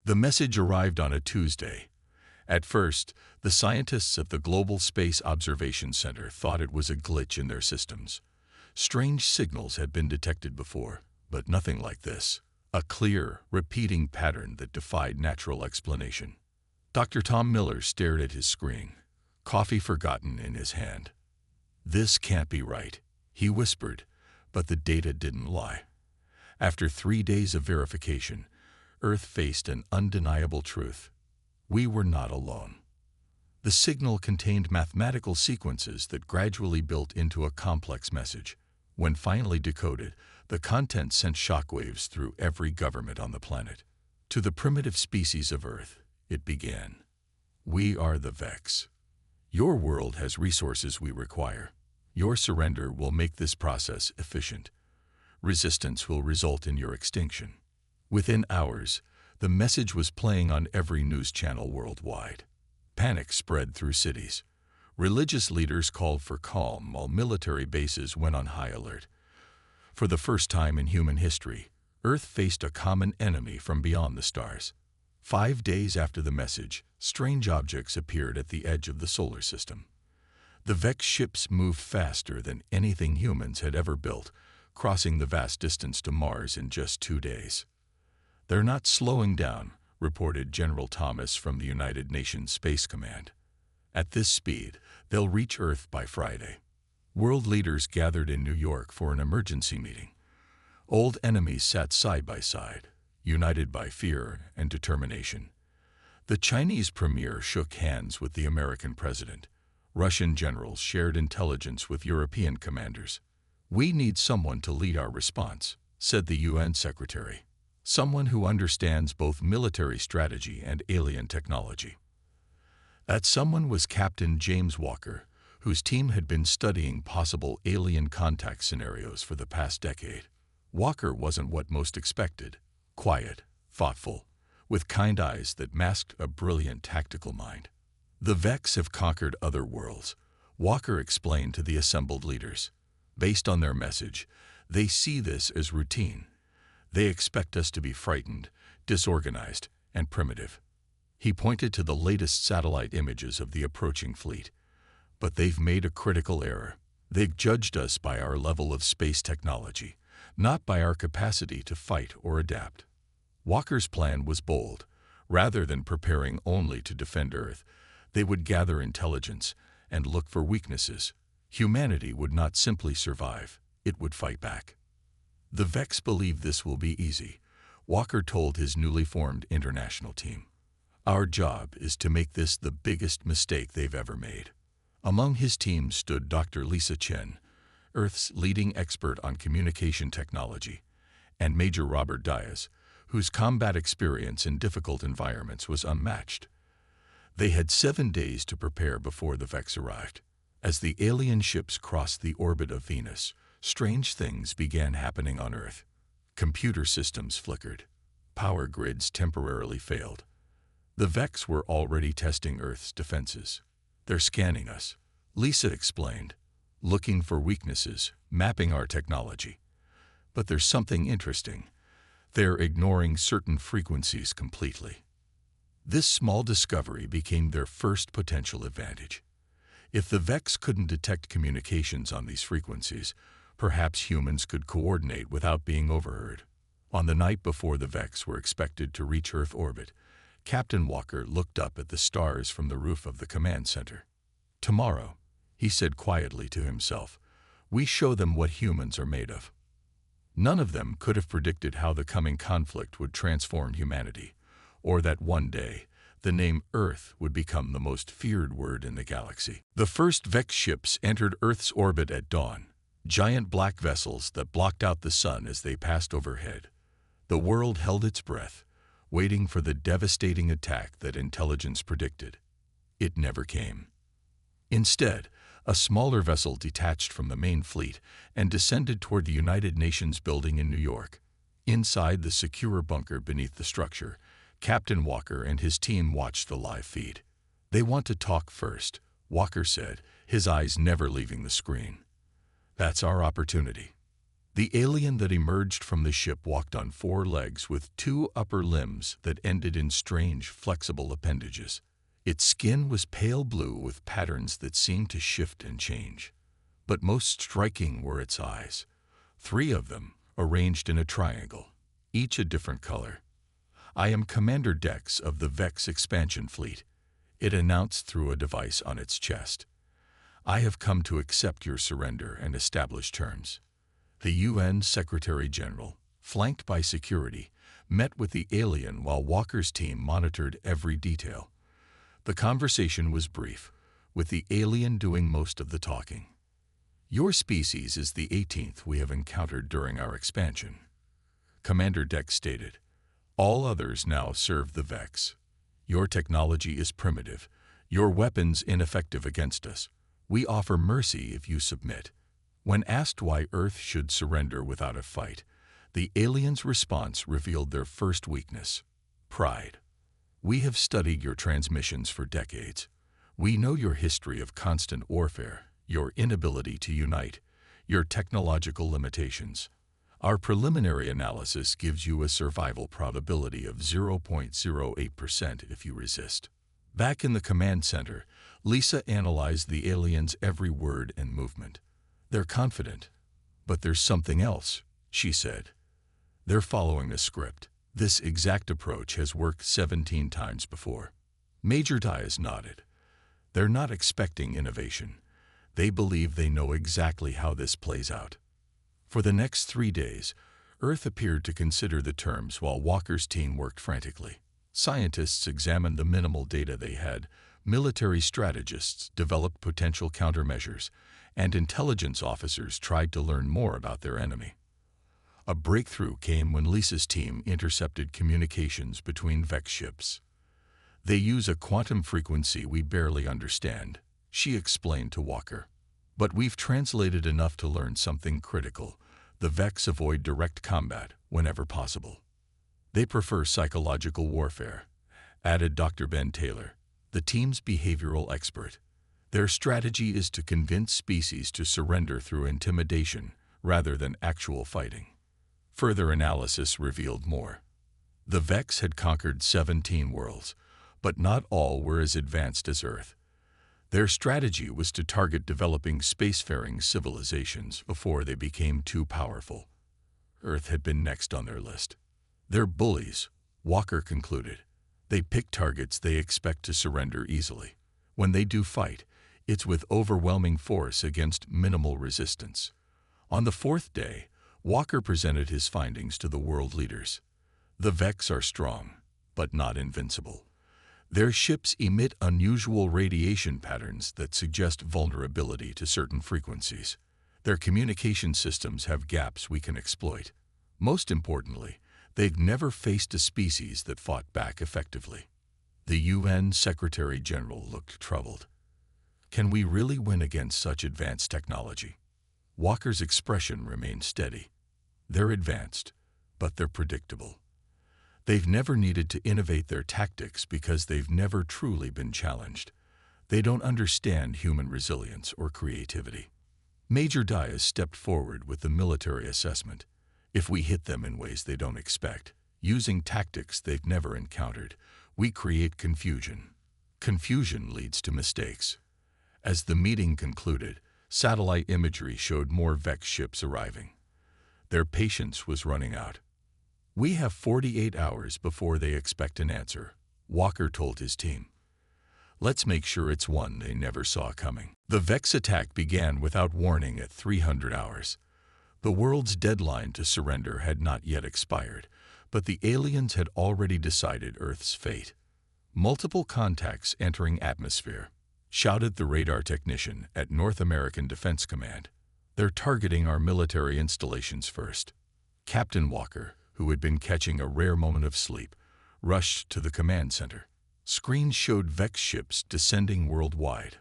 The message arrived on a Tuesday. At first, the scientists of the Global Space Observation Center thought it was a glitch in their systems. Strange signals had been detected before, but nothing like this. A clear, repeating pattern that defied natural explanation. Dr. Tom Miller stared at his screen, coffee forgotten in his hand. "This can't be right," he whispered, but the data didn't lie. After 3 days of verification, Earth faced an undeniable truth. We were not alone. The signal contained mathematical sequences that gradually built into a complex message. When finally decoded, the content sent shockwaves through every government on the planet. To the primitive species of Earth, it began. "We are the Vex. Your world has resources we require. Your surrender will make this process efficient. Resistance will result in your extinction." Within hours, the message was playing on every news channel worldwide. Panic spread through cities. Religious leaders called for calm while military bases went on high alert. For the first time in human history, Earth faced a common enemy from beyond the stars. 5 days after the message, strange objects appeared at the edge of the solar system. The Vex ships moved faster than anything humans had ever built, crossing the vast distance to Mars in just 2 days. "They're not slowing down," reported General Thomas from the United Nations Space Command. "At this speed, they'll reach Earth by Friday." World leaders gathered in New York for an emergency meeting. Old enemies sat side by side, united by fear and determination. The Chinese premier shook hands with the American president. Russian generals shared intelligence with European commanders. "We need someone to lead our response," said the UN secretary. "Someone who understands both military strategy and alien technology." That someone was Captain James Walker, whose team had been studying possible alien contact scenarios for the past decade. Walker wasn't what most expected. Quiet, thoughtful, with kind eyes that masked a brilliant tactical mind. "The Vex have conquered other worlds," Walker explained to the assembled leaders. "Based on their message, they see this as routine. They expect us to be frightened, disorganized, and primitive." He pointed to the latest satellite images of the approaching fleet. "But they've made a critical error. They've judged us by our level of space technology, not by our capacity to fight or adapt." Walker's plan was bold. Rather than preparing only to defend Earth, they would gather intelligence and look for weaknesses. Humanity would not simply survive, it would fight back. "The Vex believe this will be easy," Walker told his newly formed international team. "Our job is to make this the biggest mistake they've ever made." Among his team stood Dr. Lisa Chen, Earth's leading expert on communication technology, and Major Robert Diaz, whose combat experience in difficult environments was unmatched. They had 7 days to prepare before the Vex arrived. As the alien ships crossed the orbit of Venus, strange things began happening on Earth. Computer systems flickered. Power grids temporarily failed. The Vex were already testing Earth's defenses. "They're scanning us," Lisa explained, "looking for weaknesses, mapping our technology. But there's something interesting. They're ignoring certain frequencies completely." This small discovery became their first potential advantage. If the Vex couldn't detect communications on these frequencies, perhaps humans could coordinate without being overheard. On the night before the Vex were expected to reach Earth orbit, Captain Walker looked up at the stars from the roof of the command center. "Tomorrow," he said quietly to himself, "we show them what humans are made of." None of them could have predicted how the coming conflict would transform humanity, or that one day, the name Earth would become the most feared word in the galaxy. The first Vex ships entered Earth's orbit at dawn, giant black vessels that blocked out the sun as they passed overhead. The world held its breath, waiting for the devastating attack that intelligence predicted. It never came. Instead, a smaller vessel detached from the main fleet and descended toward the United Nations building in New York. Inside the secure bunker beneath the structure, Captain Walker and his team watched the live feed. "They want to talk first," Walker said, his eyes never leaving the screen. "That's our opportunity." The alien that emerged from the ship walked on 4 legs with 2 upper limbs that ended in strange, flexible appendages. Its skin was pale blue with patterns that seemed to shift and change. But most striking were its eyes, 3 of them arranged in a triangle, each a different color. "I am Commander Dex of the Vex expansion fleet," it announced through a device on its chest. "I have come to accept your surrender and establish terms." The UN Secretary-General, flanked by security, met with the alien while Walker's team monitored every detail. The conversation was brief, with the alien doing most of the talking. "Your species is the 18th we have encountered during our expansion," Commander Dex stated. "All others now serve the Vex. Your technology is primitive, your weapons ineffective against us. We offer mercy if you submit." When asked why Earth should surrender without a fight, the aliens' response revealed their first weakness: pride. "We have studied your transmissions for decades. We know your history of constant warfare, your inability to unite, your technological limitations. Our preliminary analysis gives you a survival probability of 0.08% if you resist." Back in the command center, Lisa analyzed the aliens' every word and movement. "They're confident, but there's something else," she said. "They're following a script. This exact approach has worked 17 times before." Major Diaz nodded. "They're not expecting innovation. They believe they know exactly how this plays out." For the next 3 days, Earth appeared to consider the terms while Walker's team worked frantically. Scientists examined the minimal data they had, military strategists developed potential countermeasures, and intelligence officers tried to learn more about their enemy. A breakthrough came when Lisa's team intercepted communications between Vex ships. "They use a quantum frequency we barely understand," she explained to Walker. "But we've translated enough to learn something critical. The Vex avoid direct combat whenever possible. They prefer psychological warfare," added Dr. Ben Taylor, the team's behavioral expert. "Their strategy is to convince species to surrender through intimidation rather than actual fighting." Further analysis revealed more. The Vex had conquered 17 worlds, but not all were as advanced as Earth. Their strategy was to target developing spacefaring civilizations before they became too powerful. Earth had been next on their list. "They're bullies," Walker concluded. "They pick targets they expect to surrender easily. When they do fight, it's with overwhelming force against minimal resistance." On the 4th day, Walker presented his findings to the world leaders. "The Vex are strong, but not invincible. Their ships emit unusual radiation patterns that suggest vulnerability to certain frequencies. Their communication systems have gaps we can exploit. Most importantly, they've never faced a species that fought back effectively." The UN Secretary-General looked troubled. "Can we really win against such advanced technology?" Walker's expression remained steady. "They're advanced, but they're predictable. They've never needed to innovate their tactics because they've never truly been challenged. They don't understand human resilience or creativity." Major Diaz stepped forward with the military assessment. "If we hit them in ways they don't expect, using tactics they've never encountered, we create confusion. Confusion leads to mistakes." As the meeting concluded, satellite imagery showed more Vex ships arriving. Their patience was running out. "We have 48 hours before they expect an answer," Walker told his team. "Let's make sure it's one they never saw coming." The Vex attack began without warning at 300 hours. The world's deadline to surrender had not yet expired, but the aliens had already decided Earth's fate. "Multiple contacts entering atmosphere," shouted the radar technician at North American Defense Command. "They're targeting our military installations first." Captain Walker, who had been catching a rare moment of sleep, rushed to the command center. Screens showed Vex ships descending worldwide,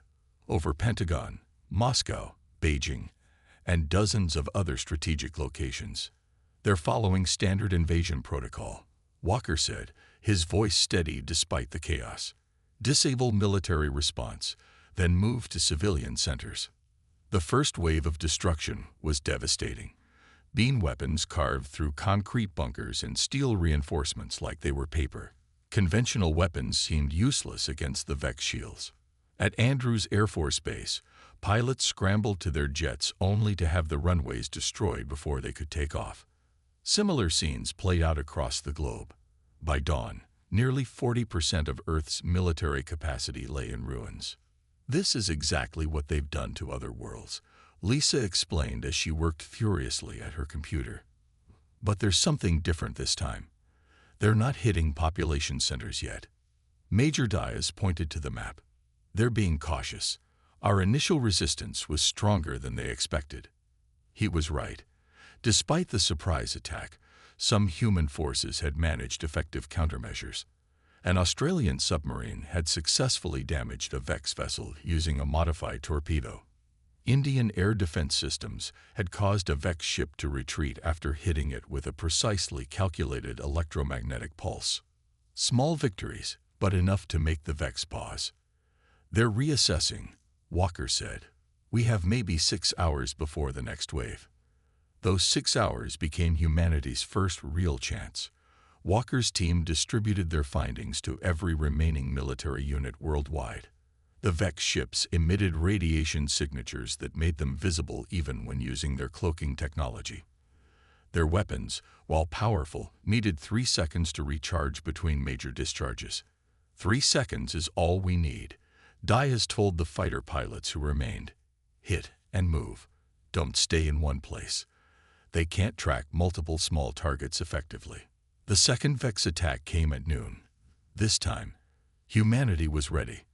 over Pentagon, Moscow, Beijing, and dozens of other strategic locations. "They're following standard invasion protocol," Walker said, his voice steady despite the chaos. "Disable military response, then move to civilian centers." The first wave of destruction was devastating. beam weapons carved through concrete bunkers and steel reinforcements like they were paper. Conventional weapons seemed useless against the Vex shields. At Andrews Air Force Base, pilots scrambled to their jets only to have the runways destroyed before they could take off. Similar scenes played out across the globe. By dawn, nearly 40% of Earth's military capacity lay in ruins. This is exactly what they've done to other worlds, Lisa explained as she worked furiously at her computer. But there's something different this time. They're not hitting population centers yet. Major Diaz pointed to the map. They're being cautious. Our initial resistance was stronger than they expected. He was right. Despite the surprise attack, some human forces had managed effective countermeasures. An Australian submarine had successfully damaged a Vex vessel using a modified torpedo. Indian air defense systems had caused a Vex ship to retreat after hitting it with a precisely calculated electromagnetic pulse. Small victories, but enough to make the Vex pause. They're reassessing, Walker said. We have maybe 6 hours before the next wave. Those 6 hours became humanity's first real chance. Walker's team distributed their findings to every remaining military unit worldwide. The Vex ships emitted radiation signatures that made them visible even when using their cloaking technology. Their weapons, while powerful, needed 3 seconds to recharge between major discharges. 3 seconds is all we need, Diaz told the fighter pilots who remained. Hit and move. Don't stay in one place. They can't track multiple small targets effectively. The second Vex attack came at noon. This time, humanity was ready.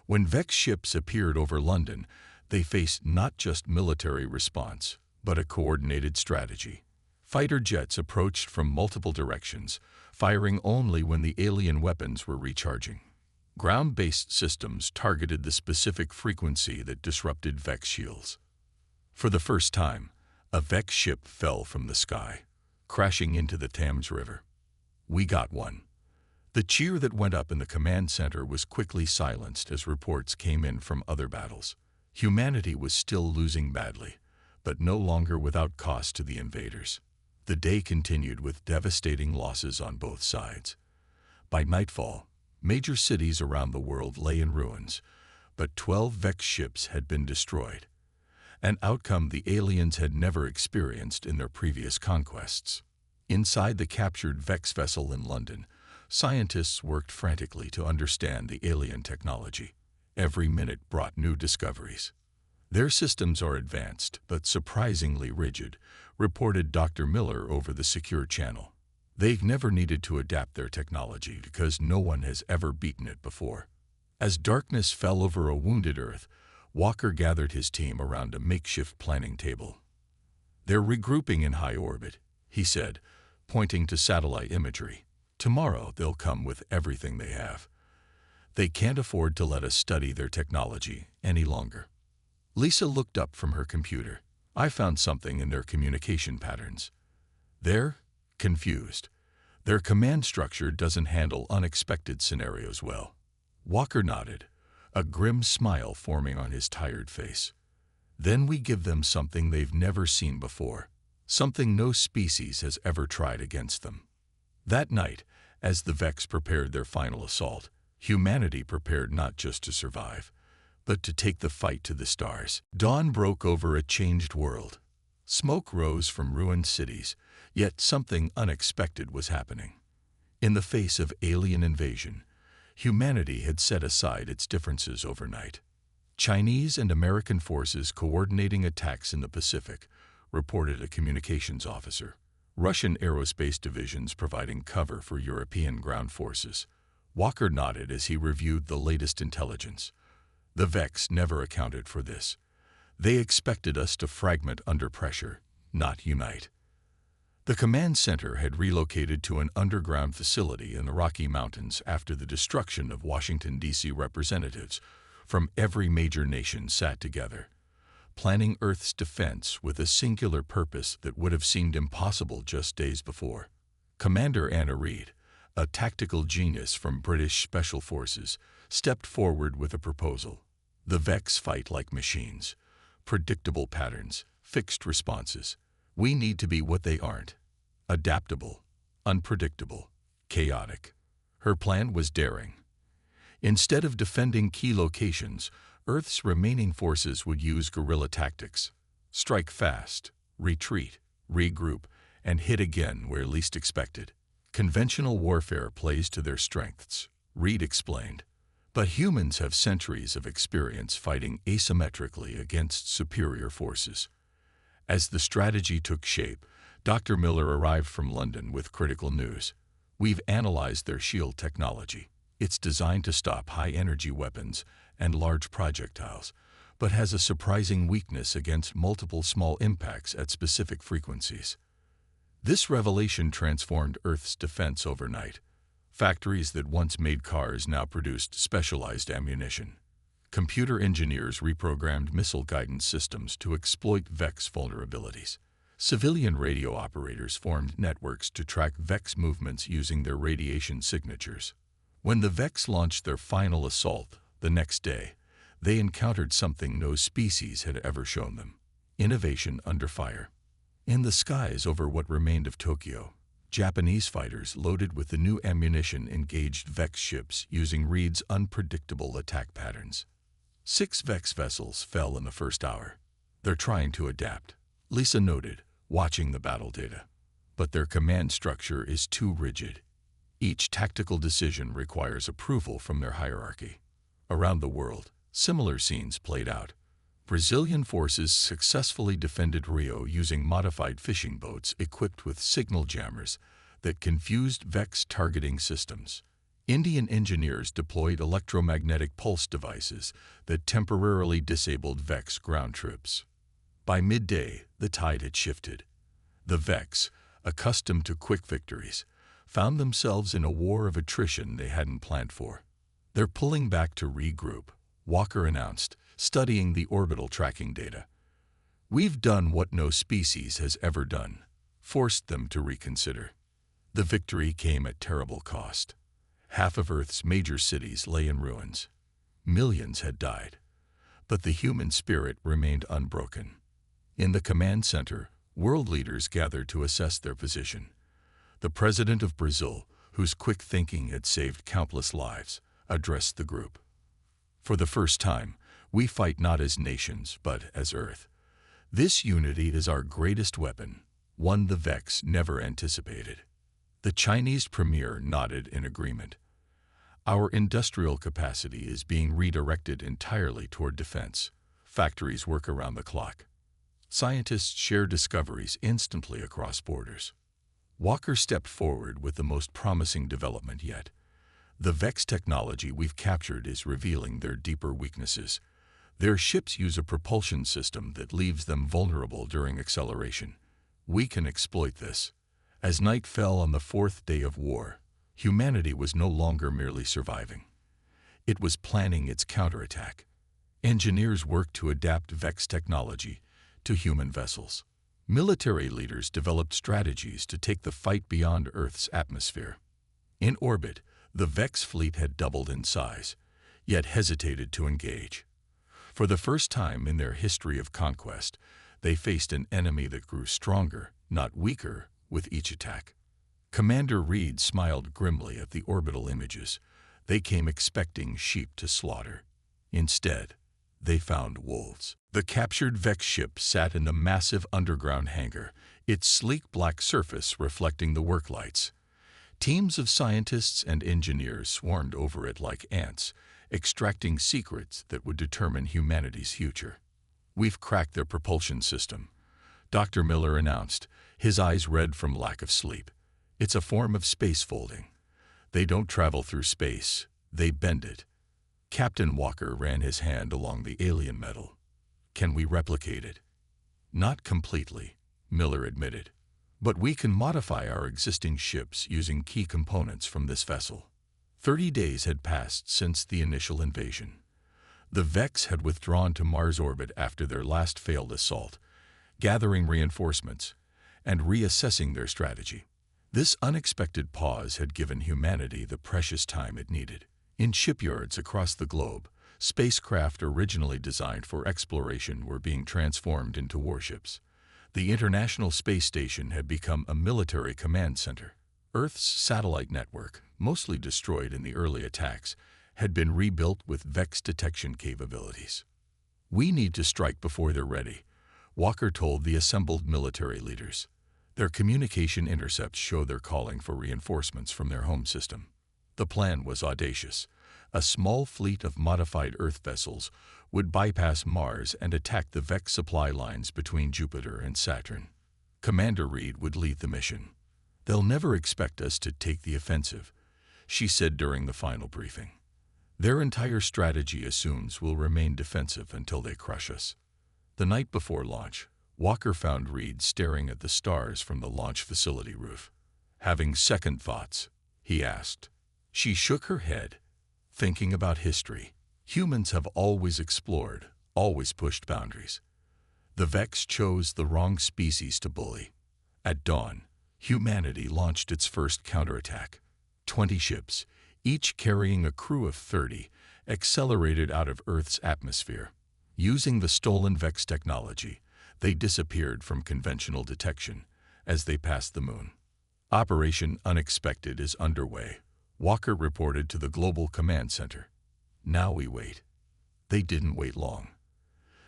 When Vex ships appeared over London, they faced not just military response, but a coordinated strategy. Fighter jets approached from multiple directions, firing only when the alien weapons were recharging. Ground-based systems targeted the specific frequency that disrupted Vex shields. For the first time, a Vex ship fell from the sky, crashing into the Thames River. We got one. The cheer that went up in the command center was quickly silenced as reports came in from other battles. Humanity was still losing badly, but no longer without cost to the invaders. The day continued with devastating losses on both sides. By nightfall, major cities around the world lay in ruins, but 12 Vex ships had been destroyed, an outcome the aliens had never experienced in their previous conquests. Inside the captured Vex vessel in London, scientists worked frantically to understand the alien technology. Every minute brought new discoveries. Their systems are advanced, but surprisingly rigid, reported Dr. Miller over the secure channel. They've never needed to adapt their technology because no one has ever beaten it before. As darkness fell over a wounded Earth, Walker gathered his team around a makeshift planning table. They're regrouping in high orbit, he said, pointing to satellite imagery. Tomorrow they'll come with everything they have. They can't afford to let us study their technology any longer. Lisa looked up from her computer. I found something in their communication patterns. They're confused. Their command structure doesn't handle unexpected scenarios well. Walker nodded, a grim smile forming on his tired face. Then we give them something they've never seen before, something no species has ever tried against them. That night, as the Vex prepared their final assault, humanity prepared not just to survive, but to take the fight to the stars. Dawn broke over a changed world. Smoke rose from ruined cities, yet something unexpected was happening. In the face of alien invasion, humanity had set aside its differences overnight. Chinese and American forces coordinating attacks in the Pacific, reported a communications officer. Russian aerospace divisions providing cover for European ground forces. Walker nodded as he reviewed the latest intelligence. The Vex never accounted for this. They expected us to fragment under pressure, not unite. The command center had relocated to an underground facility in the Rocky Mountains after the destruction of Washington, D.C. representatives from every major nation sat together, planning Earth's defense with a singular purpose that would have seemed impossible just days before. Commander Anna Reid, a tactical genius from British Special Forces, stepped forward with a proposal. The Vex fight like machines. Predictable patterns, fixed responses. We need to be what they aren't: adaptable, unpredictable, chaotic. Her plan was daring. Instead of defending key locations, Earth's remaining forces would use guerrilla tactics: strike fast, retreat, regroup, and hit again where least expected. Conventional warfare plays to their strengths, Reed explained. But humans have centuries of experience fighting asymmetrically against superior forces. As the strategy took shape, Dr. Miller arrived from London with critical news. We've analyzed their shield technology. It's designed to stop high-energy weapons and large projectiles, but has a surprising weakness against multiple small impacts at specific frequencies. This revelation transformed Earth's defense overnight. Factories that once made cars now produced specialized ammunition. Computer engineers reprogrammed missile guidance systems to exploit VEX vulnerabilities. Civilian radio operators formed networks to track VEX movements using their radiation signatures. When the VEX launched their final assault the next day, they encountered something no species had ever shown them: innovation under fire. In the skies over what remained of Tokyo, Japanese fighters loaded with the new ammunition engaged VEX ships using Reed's unpredictable attack patterns. 6 VEX vessels fell in the first hour. They're trying to adapt, Lisa noted, watching the battle data. But their command structure is too rigid. Each tactical decision requires approval from their hierarchy. Around the world, similar scenes played out. Brazilian forces successfully defended Rio using modified fishing boats equipped with signal jammers that confused VEX targeting systems. Indian engineers deployed electromagnetic pulse devices that temporarily disabled VEX ground troops. By midday, the tide had shifted. The VEX, accustomed to quick victories, found themselves in a war of attrition they hadn't planned for. "They're pulling back to regroup," Walker announced, studying the orbital tracking data. "We've done what no species has ever done, forced them to reconsider." The victory came at terrible cost. Half of Earth's major cities lay in ruins. Millions had died, but the human spirit remained unbroken. In the command center, world leaders gathered to assess their position. The president of Brazil, whose quick thinking had saved countless lives, addressed the group. "For the first time, we fight not as nations, but as Earth. This unity is our greatest weapon, one the VEX never anticipated." The Chinese premier nodded in agreement. "Our industrial capacity is being redirected entirely toward defense. Factories work around the clock. Scientists share discoveries instantly across borders." Walker stepped forward with the most promising development yet. "The VEX technology we've captured is revealing their deeper weaknesses. Their ships use a propulsion system that leaves them vulnerable during acceleration. We can exploit this." As night fell on the 4th day of war, humanity was no longer merely surviving. It was planning its counterattack. Engineers worked to adapt VEX technology to human vessels. Military leaders developed strategies to take the fight beyond Earth's atmosphere. In orbit, the VEX fleet had doubled in size, yet hesitated to engage. For the first time in their history of conquest, they faced an enemy that grew stronger, not weaker, with each attack. Commander Reed smiled grimly at the orbital images. They came expecting sheep to slaughter. Instead, they found wolves. The captured VEX ship sat in the massive underground hangar, its sleek black surface reflecting the work lights. Teams of scientists and engineers swarmed over it like ants, extracting secrets that would determine humanity's future. "We've cracked their propulsion system," Dr. Miller announced, his eyes red from lack of sleep. "It's a form of space folding. They don't travel through space, they bend it." Captain Walker ran his hand along the alien metal. "Can we replicate it?" "Not completely," Miller admitted. "But we can modify our existing ships using key components from this vessel." 30 days had passed since the initial invasion. The VEX had withdrawn to Mars orbit after their last failed assault, gathering reinforcements and reassessing their strategy. This unexpected pause had given humanity the precious time it needed. In shipyards across the globe, spacecraft originally designed for exploration were being transformed into warships. The International Space Station had become a military command center. Earth's satellite network, mostly destroyed in the early attacks, had been rebuilt with Vex detection capabilities. "We need to strike before they're ready," Walker told the assembled military leaders. Their communication intercepts show they're calling for reinforcements from their home system. The plan was audacious. A small fleet of modified Earth vessels would bypass Mars and attack the Vex supply lines between Jupiter and Saturn. Commander Reed would lead the mission. "They'll never expect us to take the offensive," she said during the final briefing. "Their entire strategy assumes we'll remain defensive until they crush us." The night before launch, Walker found Reed staring at the stars from the launch facility roof. "Having second thoughts?" he asked. She shook her head, thinking about history. "Humans have always explored, always pushed boundaries. The Vex chose the wrong species to bully." At dawn, humanity launched its first counterattack. 20 ships, each carrying a crew of 30, accelerated out of Earth's atmosphere. Using the stolen Vex technology, they disappeared from conventional detection as they passed the moon. "Operation Unexpected is underway," Walker reported to the Global Command Center. "Now we wait." They didn't wait long.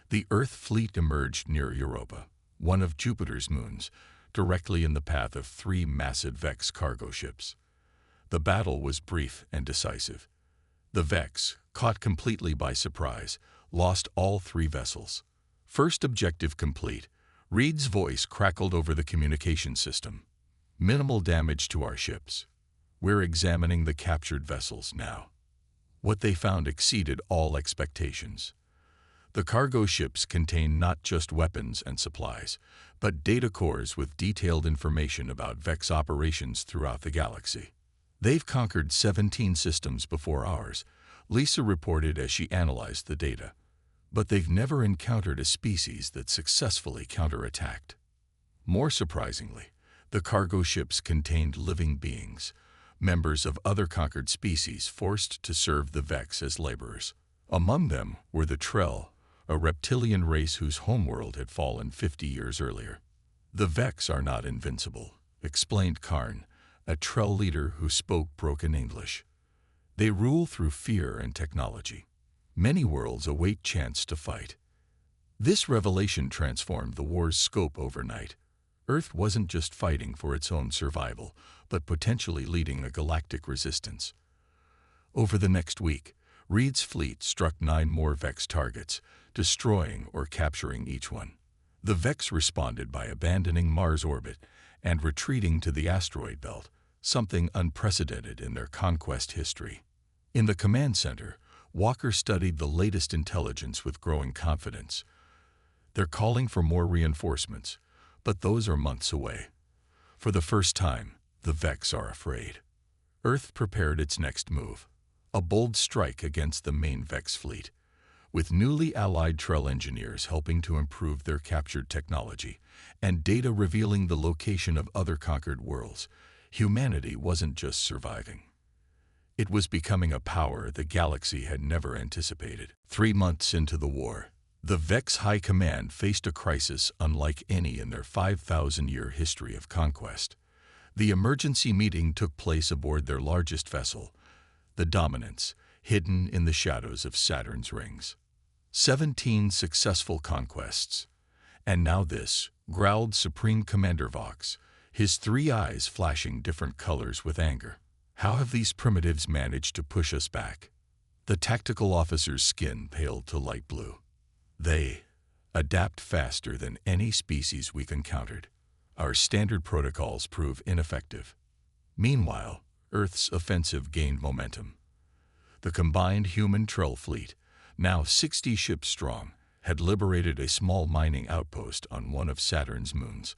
The Earth fleet emerged near Europa, one of Jupiter's moons, directly in the path of 3 massive Vex cargo ships. The battle was brief and decisive. The Vex, caught completely by surprise, lost all 3 vessels. "First objective complete," Reed's voice crackled over the communication system. "Minimal damage to our ships. We're examining the captured vessels now." What they found exceeded all expectations. The cargo ships contained not just weapons and supplies, but data cores with detailed information about Vex operations throughout the galaxy. "They've conquered 17 systems before ours," Lisa reported as she analyzed the data. "But they've never encountered a species that successfully counterattacked." More surprisingly, the cargo ships contained living beings, members of other conquered species forced to serve the Vex as laborers. Among them were the Trell, a reptilian race whose homeworld had fallen 50 years earlier. "The Vex are not invincible," explained Karn, a Trell leader who spoke broken English. "They rule through fear and technology. Many worlds await chance to fight." This revelation transformed the war's scope overnight. Earth wasn't just fighting for its own survival, but potentially leading a galactic resistance. Over the next week, Reed's fleet struck 9 more Vex targets, destroying or capturing each one. The Vex responded by abandoning Mars orbit and retreating to the asteroid belt, something unprecedented in their conquest history. In the command center, Walker studied the latest intelligence with growing confidence. "They're calling for more reinforcements, but those are months away." For the first time, the Vex are afraid. Earth prepared its next move, a bold strike against the main Vex fleet. With newly allied Trell engineers helping to improve their captured technology, and data revealing the location of other conquered worlds, humanity wasn't just surviving. It was becoming a power the galaxy had never anticipated. 3 months into the war, the Vex High Command faced a crisis unlike any in their 5,000-year history of conquest. The emergency meeting took place aboard their largest vessel, the Dominance, hidden in the shadows of Saturn's rings. 17 successful conquests. "And now this," growled Supreme Commander Vox, his 3 eyes flashing different colors with anger. "How have these primitives managed to push us back?" The tactical officer's skin paled to light blue. "They adapt faster than any species we've encountered. Our standard protocols prove ineffective." Meanwhile, Earth's offensive gained momentum. The combined human-Trell fleet, now 60 ships strong, had liberated a small mining outpost on one of Saturn's moons.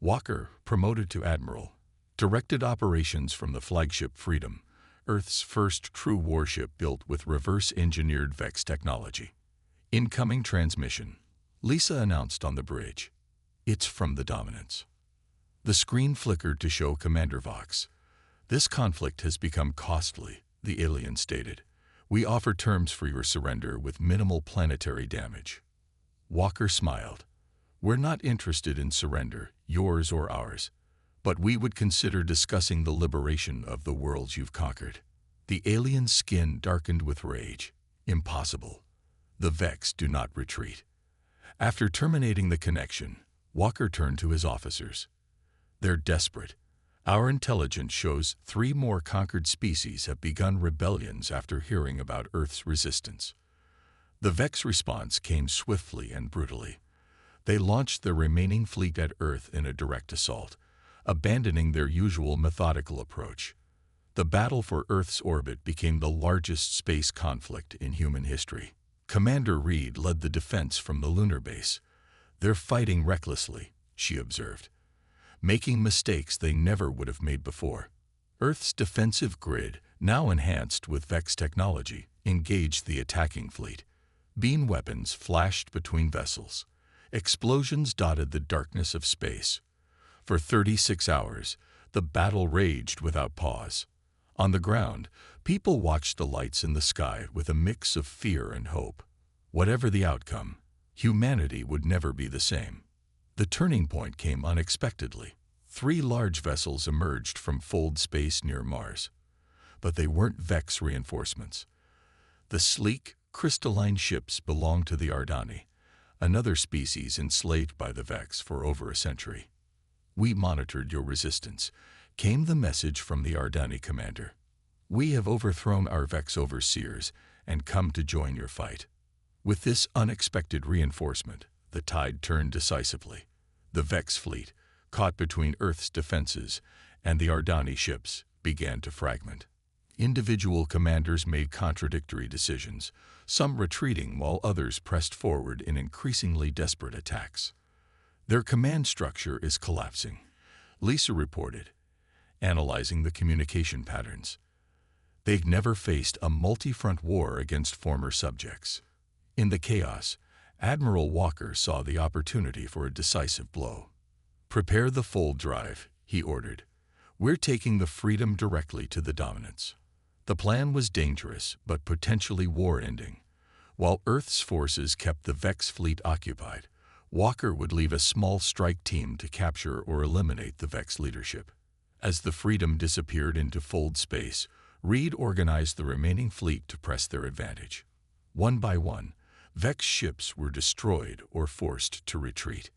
Walker, promoted to admiral, directed operations from the flagship Freedom, Earth's first true warship built with reverse-engineered Vex technology. "Incoming transmission," Lisa announced on the bridge. "It's from the Dominance." The screen flickered to show Commander Vox. "This conflict has become costly," the alien stated. "We offer terms for your surrender with minimal planetary damage." Walker smiled. We're not interested in surrender, yours or ours, but we would consider discussing the liberation of the worlds you've conquered. The alien's skin darkened with rage. Impossible. The Vex do not retreat. After terminating the connection, Walker turned to his officers. They're desperate. Our intelligence shows 3 more conquered species have begun rebellions after hearing about Earth's resistance. The Vex response came swiftly and brutally. They launched their remaining fleet at Earth in a direct assault, abandoning their usual methodical approach. The battle for Earth's orbit became the largest space conflict in human history. Commander Reed led the defense from the lunar base. They're fighting recklessly, she observed, making mistakes they never would have made before. Earth's defensive grid, now enhanced with Vex technology, engaged the attacking fleet. Beam weapons flashed between vessels. Explosions dotted the darkness of space. For 36 hours, the battle raged without pause. On the ground, people watched the lights in the sky with a mix of fear and hope. Whatever the outcome, humanity would never be the same. The turning point came unexpectedly. 3 large vessels emerged from fold space near Mars. But they weren't Vex reinforcements. The sleek, crystalline ships belonged to the Ardani, another species enslaved by the Vex for over a century. "We monitored your resistance," came the message from the Ardani commander. "We have overthrown our Vex overseers and come to join your fight." With this unexpected reinforcement, the tide turned decisively. The Vex fleet, caught between Earth's defenses and the Ardani ships, began to fragment. Individual commanders made contradictory decisions, some retreating while others pressed forward in increasingly desperate attacks. "Their command structure is collapsing," Lisa reported, analyzing the communication patterns. They'd never faced a multi-front war against former subjects. In the chaos, Admiral Walker saw the opportunity for a decisive blow. "Prepare the fold drive," he ordered. "We're taking the freedom directly to the dominants." The plan was dangerous but potentially war-ending. While Earth's forces kept the Vex fleet occupied, Walker would leave a small strike team to capture or eliminate the Vex leadership. As the freedom disappeared into fold space, Reed organized the remaining fleet to press their advantage. One by one, Vex ships were destroyed or forced to retreat.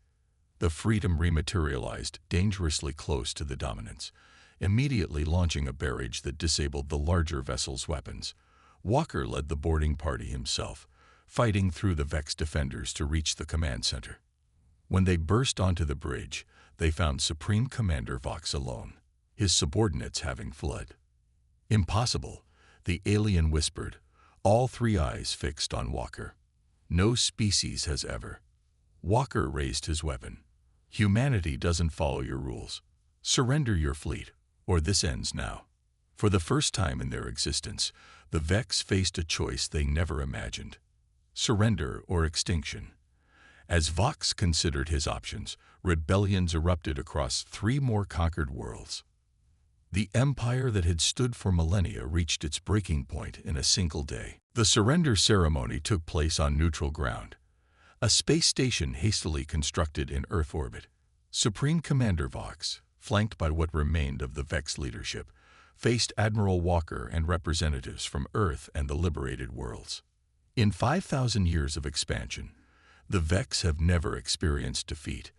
The freedom rematerialized dangerously close to the dominants, immediately launching a barrage that disabled the larger vessel's weapons. Walker led the boarding party himself, fighting through the Vex defenders to reach the command center. When they burst onto the bridge, they found Supreme Commander Vox alone, his subordinates having fled. "Impossible," the alien whispered, all 3 eyes fixed on Walker. "No species has ever." Walker raised his weapon. "Humanity doesn't follow your rules. Surrender your fleet, or this ends now." For the first time in their existence, the Vex faced a choice they never imagined: surrender or extinction. As Vox considered his options, rebellions erupted across 3 more conquered worlds. The empire that had stood for millennia reached its breaking point in a single day. The surrender ceremony took place on neutral ground, a space station hastily constructed in Earth orbit. Supreme Commander Vox, flanked by what remained of the Vex leadership, faced Admiral Walker and representatives from Earth and the liberated worlds. In 5,000 years of expansion, the Vex have never experienced defeat,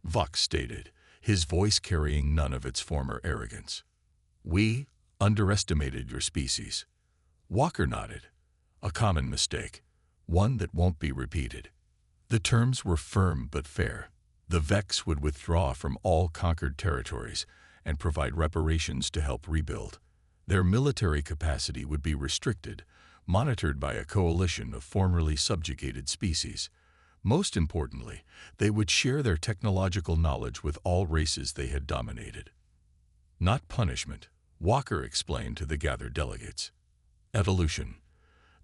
Vox stated, his voice carrying none of its former arrogance. "We underestimated your species." Walker nodded. "A common mistake, one that won't be repeated." The terms were firm but fair. The Vex would withdraw from all conquered territories and provide reparations to help rebuild. Their military capacity would be restricted, monitored by a coalition of formerly subjugated species. Most importantly, they would share their technological knowledge with all races they had dominated. "Not punishment," Walker explained to the gathered delegates. "Evolution.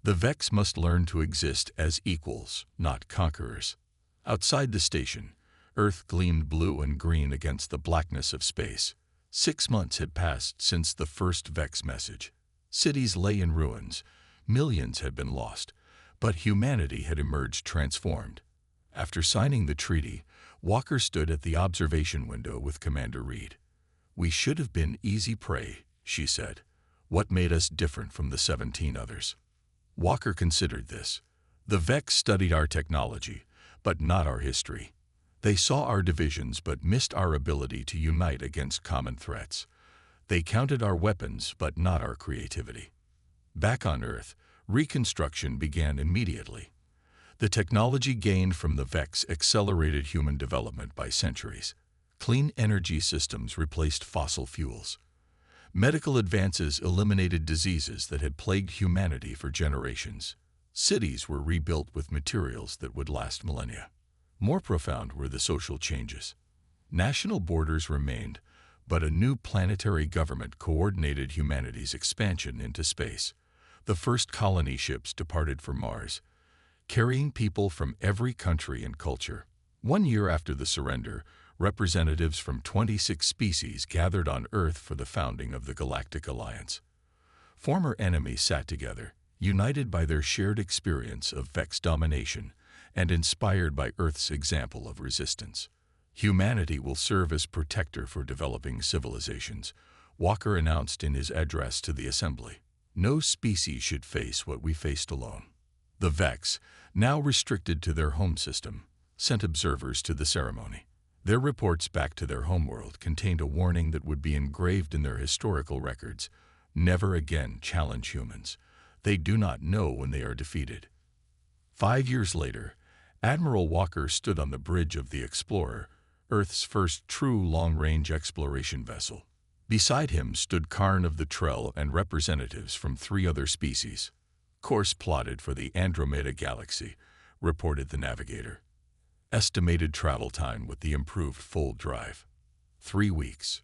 The Vex must learn to exist as equals, not conquerors." Outside the station, Earth gleamed blue and green against the blackness of space. 6 months had passed since the first Vex message. Cities lay in ruins, millions had been lost, but humanity had emerged transformed. After signing the treaty, Walker stood at the observation window with Commander Reed. "We should have been easy prey," she said. "What made us different from the 17 others?" Walker considered this. "The Vex studied our technology, but not our history. They saw our divisions but missed our ability to unite against common threats. They counted our weapons but not our creativity." Back on Earth, reconstruction began immediately. The technology gained from the Vex accelerated human development by centuries. Clean energy systems replaced fossil fuels. Medical advances eliminated diseases that had plagued humanity for generations. Cities were rebuilt with materials that would last millennia. More profound were the social changes. National borders remained, but a new planetary government coordinated humanity's expansion into space. The first colony ships departed for Mars, carrying people from every country and culture. 1 year after the surrender, representatives from 26 species gathered on Earth for the founding of the Galactic Alliance. Former enemies sat together, united by their shared experience of Vex domination and inspired by Earth's example of resistance. "Humanity will serve as protector for developing civilizations," Walker announced in his address to the Assembly. "No species should face what we faced alone." The Vex, now restricted to their home system, sent observers to the ceremony. Their reports back to their homeworld contained a warning that would be engraved in their historical records: never again challenge humans. They do not know when they are defeated. 5 years later, Admiral Walker stood on the bridge of the Explorer, Earth's first true long-range exploration vessel. Beside him stood Karn of the Trell and representatives from 3 other species. "Course plotted for the Andromeda Galaxy," reported the navigator. "Estimated travel time with the improved full drive: 3 weeks."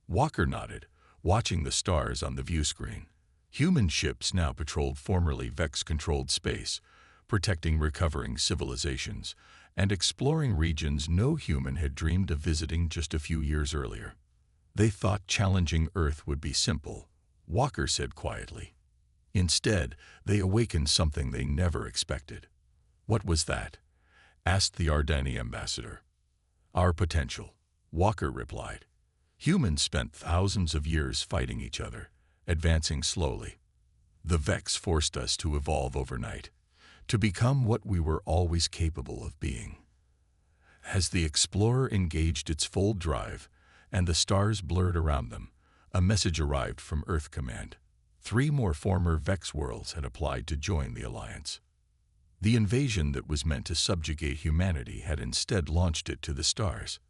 Walker nodded, watching the stars on the view screen. Human ships now patrolled formerly Vex-controlled space, protecting recovering civilizations and exploring regions no human had dreamed of visiting just a few years earlier. They thought challenging Earth would be simple, Walker said quietly. Instead, they awakened something they never expected. "What was that?" asked the Ardani ambassador. "Our potential," Walker replied. "Humans spent thousands of years fighting each other, advancing slowly. The Vex forced us to evolve overnight, to become what we were always capable of being." As the Explorer engaged its full drive and the stars blurred around them, a message arrived from Earth Command. 3 more former Vex worlds had applied to join the Alliance. The invasion that was meant to subjugate humanity had instead launched it to the stars.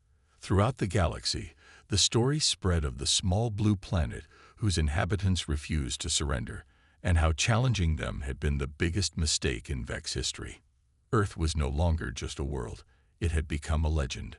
Throughout the galaxy, the story spread of the small blue planet whose inhabitants refused to surrender, and how challenging them had been the biggest mistake in Vex history. Earth was no longer just a world, it had become a legend.